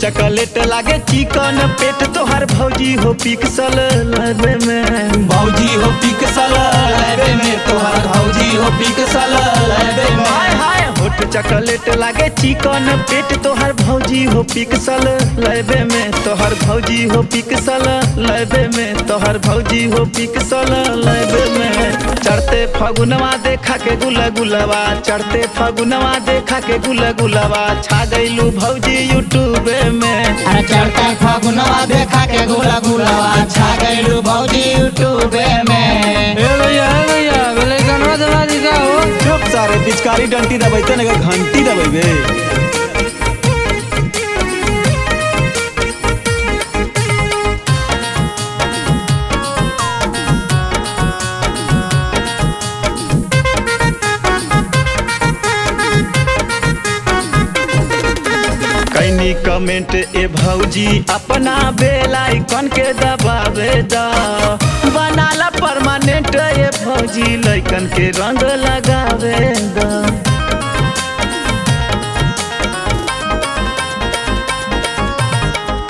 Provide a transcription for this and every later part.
Chocolate लागे चिकन पेट तोहर भौजी हो पिक्सल लेबे में भौजी हो पिक्सल लेबे में तोहर भौजी हो पिक्सल लेबे में। हाय हाय होठ चॉकलेट लागे चिकन पेट तोहर भौजी हो पिक्सल लेबे में तोहर भौजी हो पिक्सल लेबे में तोहर भौजी हो पिक्सल लेबे में। चढ़ते फगुनवा देखा के गुला गुलावा चढ़ते फगुनवा देखा के गुला गुलावा छा गइलू भौजी यूट्यूब में। अरे चढ़ते फगुनवा देखा के गुला गुलावा छा गइलू भौजी यूट्यूब में। भैया बोले गाना दबा दिखा हो चुप सारे पिचकारी डंटी दबाइते ना घंटी दबाइबे। कैनी कमेंट ए भौजी अपना बेल आइकन के दबावे दा बनाला परमानेंट ए भौजी लइकन के रंग लगावे दा।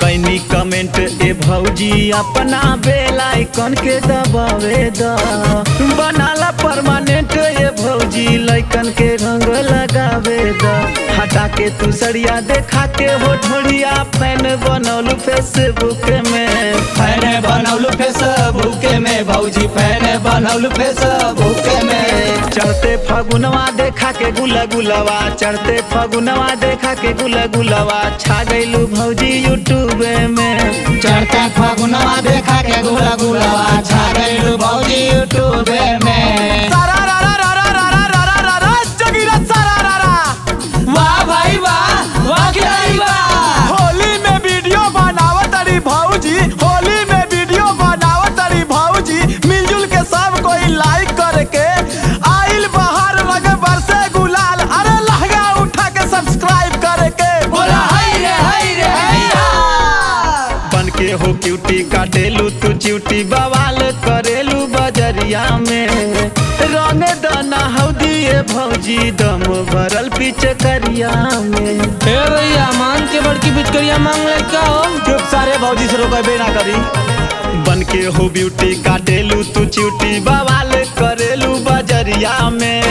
कैनी कमेंट ए भौजी अपना बेल आइकन के दबावे दा बनाला परमानेंट ए भौजी लइकन के रंग लगावे दा। हटा के तू सड़िया देखा के हो ढोलिया फैन बनौलू फेसबुक में फैन बनौलू फेसबुक में भौजी फैन बनौलू फेसबुक में। चढ़ते फगुनवा देखा के गुला गुलावा चढ़ते फगुनवा देखा के गुला गुलावा छा गइलू भौजी यूट्यूब में। चढ़ते फगुनवा देखा के गुला गुलावा छा गइलू भौजी यूट्यूब में। वाह भाई वाह वाह खिलाड़ी वाह। होली में वीडियो बनावत अड़ी भौजी होली में वीडियो बनावत अड़ी भौजी मिलजुल के सब कोई लाइक करके आइल बाहर लगे बरसे गुलाल अरे लहंगा उठा के सब्सक्राइब करके बोला हाय रे हैया। बन के हो क्यूटी काटेलू तू च्यूटी बवाल करेलू बजरिया में रंग दाना हौदी ए भौजी दम भरल पिचकरिया में। ए भैया मान के बड़की पिचकरिया मांग ले क्या हो चुप सारे भौजी से रोकबे ना करी। बन के हो ब्यूटी काटेलू तू च्यूटी बवाल करेलू बजरिया में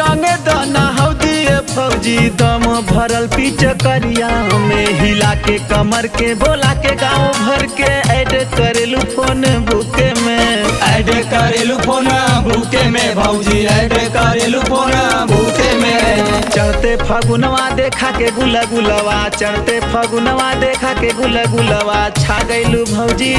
रंग दाना हौदी ए भौजी दम भरल पिचकरिया में। हिला के कमर के बोला के गाँव भर के ऐड करेलू फोन बुके में ऐड करेलू फोन बुके में भौजी ऐड करेलू फोन बुके में। चढ़ते फगुनवा देखा के गुला गुलावा चढ़ते फगुनवा देखा के गुला गुलावा छा गइलू भौजी